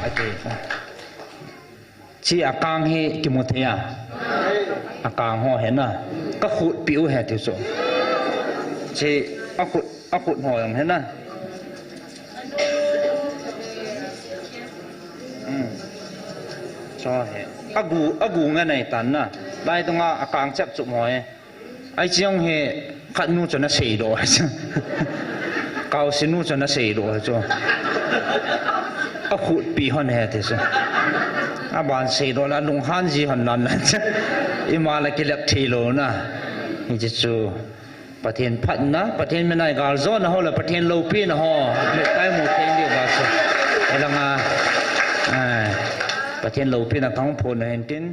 ate chi akang he kimuthia akang ho he na ka khut piu he ti so chi akut ho yang he na cho he agu nga nei tan na dai tonga akang chap chu moi ai chiong he khat nu chona sei do cao sinu chona sei do cho akhut pi hon he te so aban sei do la lung han ji han nan lan cha imala kilap thilo na ni chu pathen phat na pathen menai gal zo na ho la pathen lo pi na ho le tai mu theng di ba so elanga pathen lo pi na kang phon na hen tin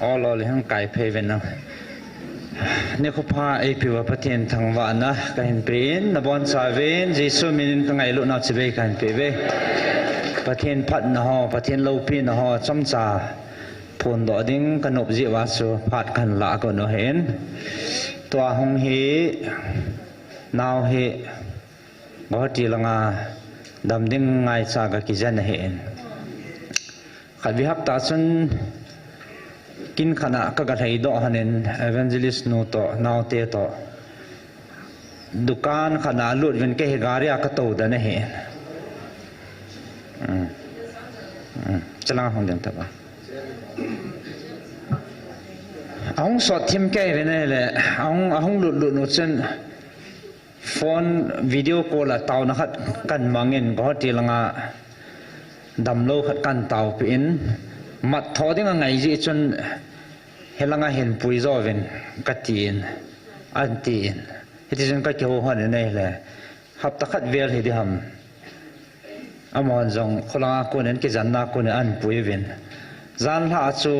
all le hang kai phe ven naนี่เขาพาไอ้ผิวประเทศทางวานะกันเป็นนบอนสาเวนเยซูมินตั้งไงลุนาจิเบกันเปเวประเทศพัดนะฮะประเทศโลปีนะฮะจำจ่าพลดอดิ้งขนบจีวาสุพัดกันละก็นเห็นตัวหงเฮนาวเฮบ่จีละงาดำดิ้งไงซากะกิจันเห็นขัดวิหับตาซุนกินขณะก็กระไทยดอกหันเอเวนเจลิสโนโตนาวเตโตดุการขณะลุดเวนเกฮิการิอาก็โตดันเห็นจะลางห้องเดิมทับห้องสดทิมแก้เวนเลยห้องลุดโนเซนโฟนวิดีโอคอลเตานะครับกันมังเงินก็ทีละงาดำโลขัดกันเตาเป็นมัดทอดิ้งไงจีจนเฮลังเห็นปุยโจวินกัดตีนอันตีนเฮติจนกัดเกี่ยวหัวนี่เลยหับตะขัดเวลเฮดิฮัมอามอนจงคนละคนนั้นกิจันนาคนอันปุยวินจันละจู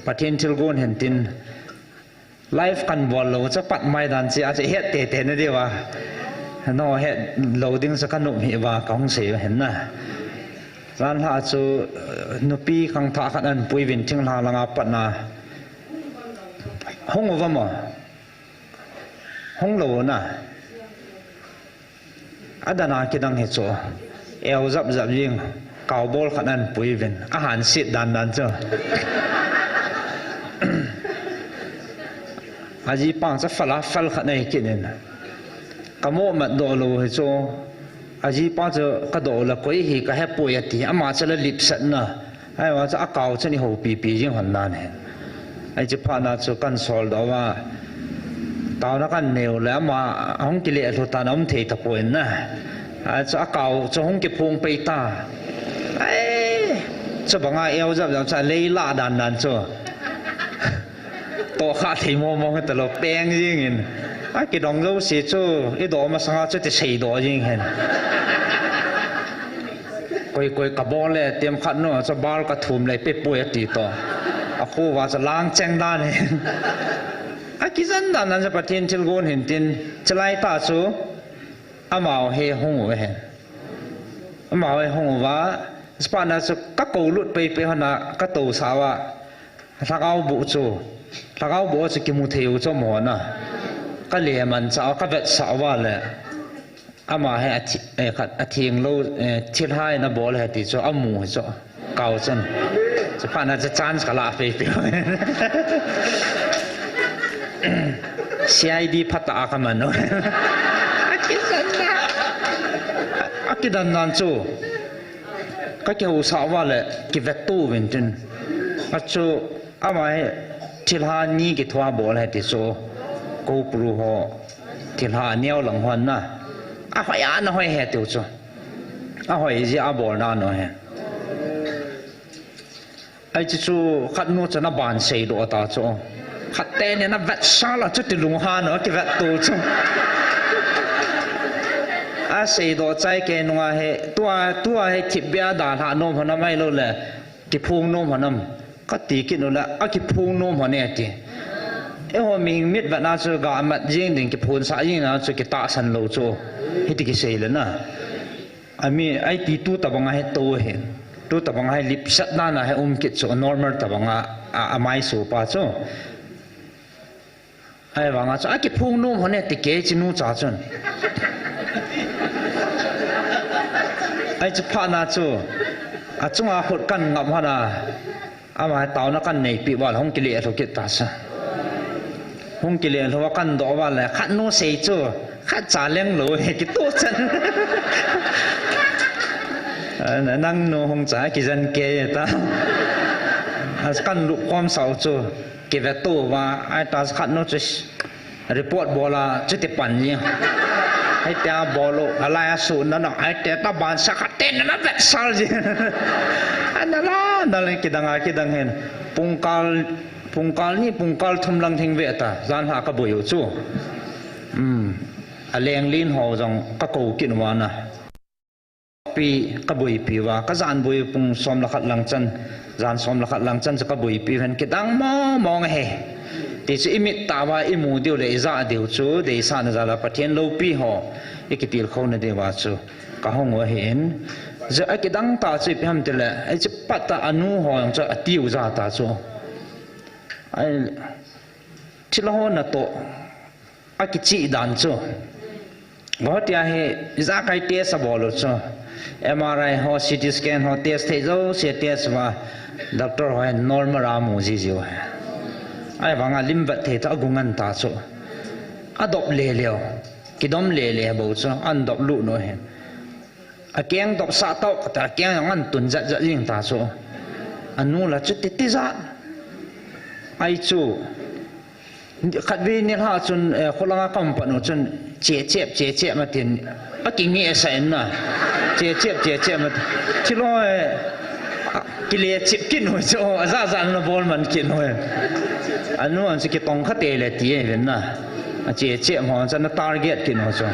ปะเทนทิลโกนเห็นตินไลฟ์กันบอลโลจะปัดไม่ดันจีอาจจะเฮ็ดเตะนี่ดีวะนอเฮ็ดโลดิ้งสักขนมเฮวากองเสียเห็นนะร้านหาจูนุปีขังท่าขันอันปุยวินทิ้งลาลังอาปัดนาห้องว่ามั้งห้องโลน่ะอันนั้นคิดดังเหตุโจเอวจับยิงเกาบอลขันอันปุยวินอาหารสิดันเจ้าอาจีปังจะฟัลขันในกินเนี่ยกโมมัดโดโลเหตุโจอาจีป้าจะกระโดดละก็อีกก็ให้ป่วยตีอามาจะละลิบสันนะไอ้ว่าจะอาเกาจะนี่หูปียิ่งหันนานเห็นไอ้จะพานาจะกันสอลดว่าตาวนักกันเหนียวแล้วมาห้องกิเลสตาน้ำเทตะป่วยนะไอ้จะอาเกาจะห้องเก็บพวงไปตาไอ้จะบังอาเอวจะเลยล่าดันจ้ะตัวขาดที่มองกันแต่เราแป้งยิ่งเห็นไอ้กิดองเราเสียจูไอ้ดอกมาสังอาจะจะเสียดอกยิ่งเห็นกอยกระบอกเลยเตรียมขัดเนาะจะบาลกระทุ่มเลยไปป่วยตีต่ออาคูว่าจะล้างแจ้งด้านเห็นไอ้กิจันด้านนั้นจะประเทศทิลโกนเห็นตินจะไล่ตาจูอามาเฮหงเห็นอามาเฮหงว่าสปานาจะก็กูลุดไปหน้าก็ตูสาวะทักเอาบุจูทักเอาบุจะกิมุเทียวจะหมอนะก็เลี้ยมันจะเอาก็แบบสาวะเลยอามาให้ขัดอาทิงโลทิศให้นะบอลให้ติดจะเอาหมูจะเก่าจนจะผ่านอาจจะจานสลาไปCID พัตตากันมันเนาะอากิดันนันจูก็เกี่ยวสาวะเลยกิเวตูวินจนอาจูอามาให้ทิศให้นี่กิทัวบอลให้ติดจะกูปลูหัวทิศให้เนี้ยหลังหันนะอาหอยอันหอยเหตุจ้ะอาหอยจีอาบอลนั่นหน่อยไอ้จู่ขัดนู้จะนับบานเสียดตาจ้ะขัดเต้เนี่ยนับเวทซาละจุดที่ลุงฮานเนาะที่เวทตัวจ้ะอาเสียดใจแกนัวเหตัวให้ทิพย์ด่าหาโน้มหันไม่รู้เลยที่พูงโน้มหันก็ตีกินนู่นละอาที่พูงโน้มหันเนี่ยที่เอ้ามีมิดแบบนั้นจะกามัดยิงดึงกิพูนสายยิงนะจะกิตาสันโลโจเฮติกิเซลนะอามีไอตีตู้ตะบังให้โตเห็นตู้ตะบังให้ลิปชัดนั่นนะให้กิจโจ normal ตะบังอาไม่สูป้าโจไอ้บางอาจจะกิพูงนุ่มหันเนี่ยติเกจินูจ่าจน ai chu pha na chu a chunga khut kan ngam hana ama taw na kan nei pi wal hong kile tho kit ta sa hong kile tho kan do wa la khat no sei chu khat cha leng lo he ki to chan nang no hong cha ki jan ke ta as kan lu kwam sau chu ki ve to wa ai ta khat no chu report bola chu te pan ni ai ta bolo ala su na na ai te ta ban sa khaten na ve sal ji anala dal kidang hen pungkal ni pungkal thumlang thing ve ta zan ha ka boyu chu aleng lin ho jong ka ko kin wa na pi ka boi pi wa ka zan boi pung som la khat lang chan zan som la khat lang chan ka boi pi hen kidang mong he ti chu imit ta wa imu diu le za diu chu de sa na za la pathian lo pi ho ikitil kho na de wa chu ka hong wa hen za akidang ta chu pi ham te le ai chu pata anu ho yang chu atiu za ta chu ai thila ho na to akichi dan chu gotia he za kai te sa bolo chu MRI ho CT scan ho test the zo se test wa doctor ho normal ra mu ji ji wa ai wanga lim bat the ta gungan ta chu adop le leo kidom le le bo chu an dop lu no he a keng dop sa to ta keng an tun za za jing ta chu anu la chu ti za ai chu khat vi ni ha chun kholanga kam pa no chun che ma tin a king ni esa en na che ma chi lo ki le chip kin ho cho za zan no bol man kin ho anu an se ki tong kha te le ti ven na a che mo chan na target kin ho cho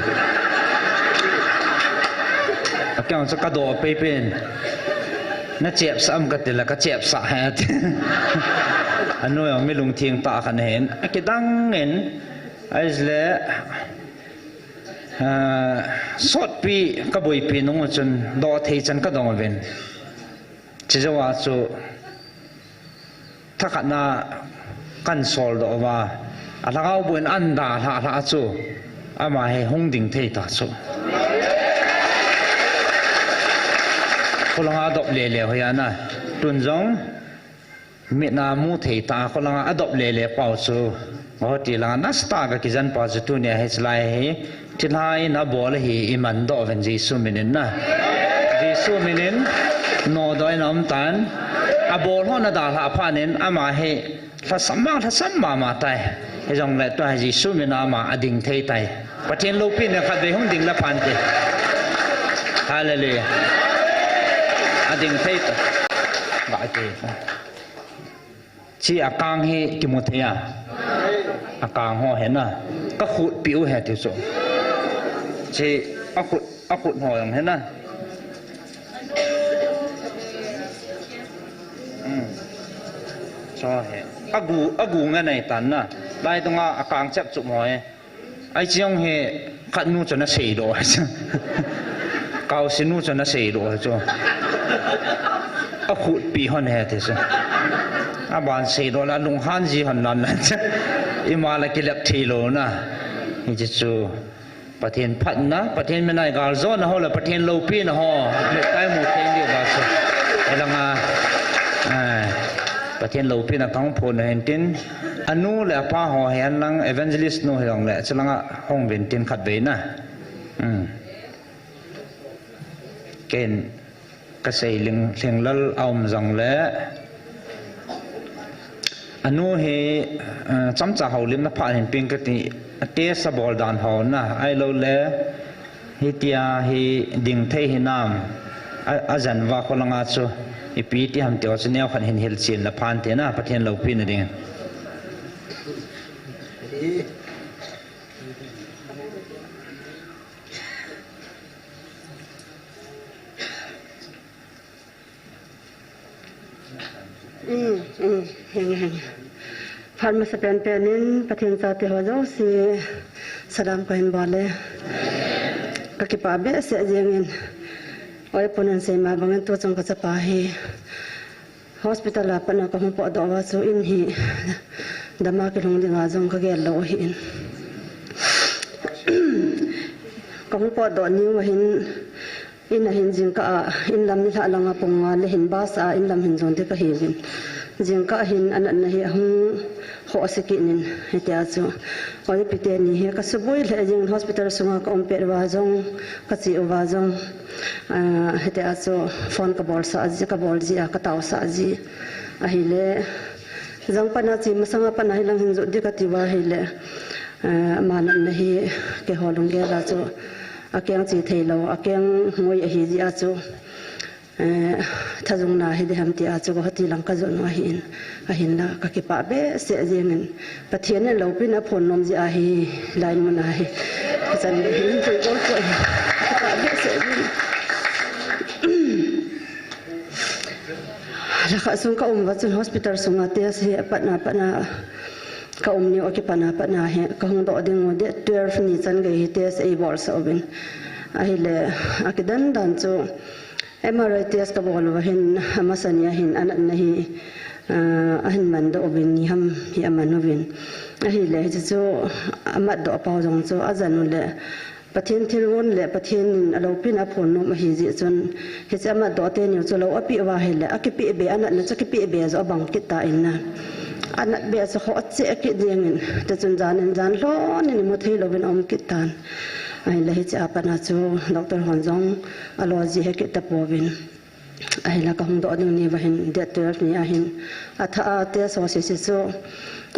a kyang sa ka do pe pen na chep sam ka te la ka chep sa ha anu yang mi lung thieng ta khan hen akidang en aisle sot pi ka boi pi nong chun do thei chan ka dong ven chijawa chu thakana kan sol do wa alagau buin anda la chu ama he hongding thei ta chu kolanga dop le hoyana tunjong mi na mu thei ta kolanga adop le pau chu ngoti la nasta ga kizan pa chu tu ne he chlai he tilai na bol hi iman do ven jisu minin na jisu minin no doi nam tan abol ho na da la phanin ama he tha samma ma tai he jong le to jisu mina ma ading thei tai pathian lo pin na khat be hong ding la phan te hallelujah ading thei ta ba te chi akang he kimothea akang ho he na ka khut piu he ti so chi akut ho yang he na cho he agu nga nei tan na dai tonga akang chap chu moi ai chiong he khat nu chona sei do kaw sinu chona sei do cho akhut pi hon he te so aban sei do la lung han ji han nan imala kilap thilo na ni chu pathian phat na pathian menai gal zo na ho la pathian lo pi na ho le kai mu theng di ba so elanga pathian lo pi na tang phon na hen tin anu le pa ho hen lang evangelist no hong le chalanga hong ben tin khat be na ken ka sei ling lal aum jang le anu he chamcha haulim na pha hen ping ka ti te sa bol dan ho na ai lo le hi tia hi ding thei hi nam azan wa kholanga chu ipi ti ham teo chneo khan hin hil chin la phan te na pathian lo pin ding Phan ma sapen penin pathian sa te ho zo si sadam ko hin bale ka ki pa be se jengin oi ponan se ma bangan to chang ka cha pa hi hospital la pa na ko hum po do wa so in hi dama ki long dinga jong ka gel lo hi in ko hum po do ni wa hin in a hin jing ka in lam ni langa ponga le hin ba sa in lam hin zon te ka hewin jing ka hin an an hi hung ho asiki hetia chu oi pite ni he ka suboi le jing hospital sunga ka omper wa jong ka chi wa jong hetia chu phone ka bol sa ji ka bol ji ka taw sa ji a hi le jang pana chi masanga pana hi lang hin zo de ka ti wa hi le manan na hi ke holung ge la chu akyang chi theilo akyang ngoi hi ji a chu thajung na hi de ham ti a chu hati lang ka zon wa hin a hin la ka ki pa be se jengin pathian ne lo pin a phon nom ji a hi line man a hi chan hin chu ko chu pa be se jin la kha sung ka wa chun hospital sunga te se patna ka ni o ki pana he ka hung do ding de 12 ni chan ge te se bol sa obin a hi le akidan dan chu MRI test ka bol wa hin hamasania hin an na hi ahin man do obin ni ham hi aman obin a hi le chu amat do pa jong chu azanu le pathian thilwon le pathian alo pin a phon no ma hi ji chon he chama do te ni chu lo api wa he le akipi be an na chakipi be zo bang kita inna anat be so ho che ki dingin ta chun jan lo ni mo thei lo ben om kitan ai le cha pa na chu dr honjong alo ji he ki ta povin ai la ka hung do ni wa hin de 12 ni a hin atha te so se se so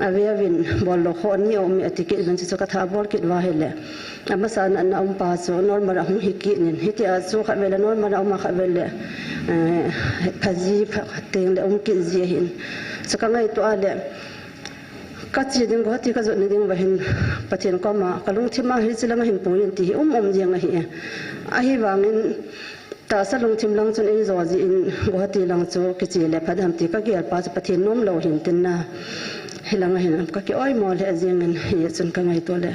avin bol lo ho ni om atiki ben chu ka tha bol kit wa hele amasa na pa so normal hung hiki nin hiti a chu kha vela normal ma kha vela phaji teng le om ki ji hin so ka ngai to ale ka chi ding go ti ka zo ni ding wa hin pathian ko ma kalung thima hi chilama hin puin ti jeng hi a hi wangin ta salung thim lang chun ei zo ji in guwahati lang chu ki chi le phadam ti ka gel pa pathian nom lo hin tin na hilang hin ka ki oi mo le jengin hi chun ka ngai to le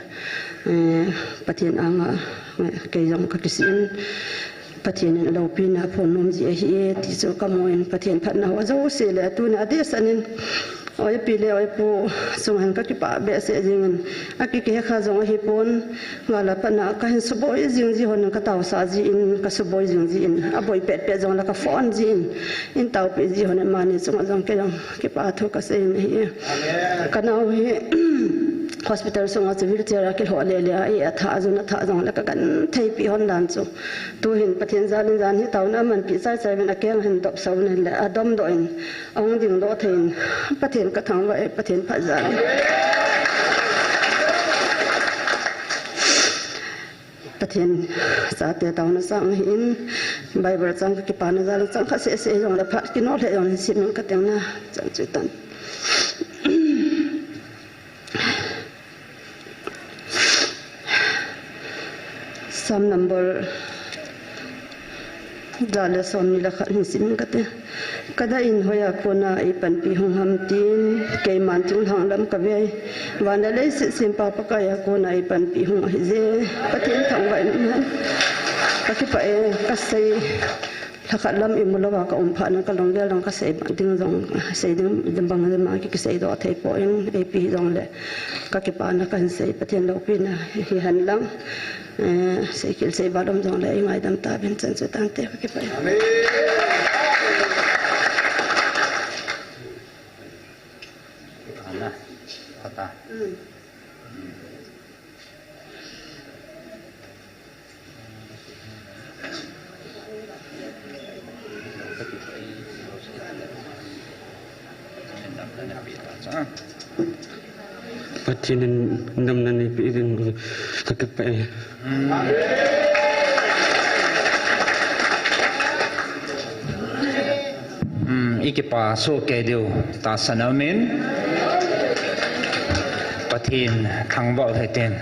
pathian anga ke jong ka kisin pathian lo pina phon nom ji hi ti chu ka moin pathian phat na wa zo se le tu na de sanin oi pile oi pu sung han ka ki pa be se jingin aki ke kha jong hi pon ngala pana ka hin suboi jing ji hon ka taw sa ji in ka suboi jing ji in aboi pet pe jong la ka phone ji in taw pe ji hon ma ni chung jong ke jong ki pa tho ka se hi kana hi hospital sunga chu wheelchair ki ho le le ai atha jong la ka kan thei pi hon dan chu tu hin pathian jan hi taw na man pi sai sai ben akeng hin dop sau ne le adom do in ong ding do thein pathian ka thang wa pathian pha jan pathian sa te taw na sang hin bible chang ki pa na jal chang kha se jong la phat ki no le jong sim ka teng na chan chu tan some number dale som ni la khan sim ka te kada in hoya kona i pan pi hong ham tin ke man chung hang lam ka ve wana le sim pa pa ka ya kona i pan pi hong hi je pathian thang wa man ka ki pa e ka sei thakha lam i mulawa ka pha na ka long del long ka sei ban ding jong sei ding bang ma ki sei do thei po in e pi jong le ka ki pa na kan sei pathian lo pi na hi han lang sei kil sei ba dom jong le ngai dam ta ben chen chu tan te ka ki pa amen ana ata pathian nam nan ni pi din ka ka pa ikipa so ke deu ta sanamen pathian thangbo heten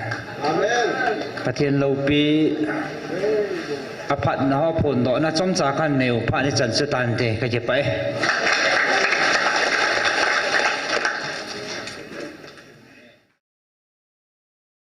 amen pathian lo pi aphat na ho phon do na chom cha kan neu pha ni chan chu tan te ka je pai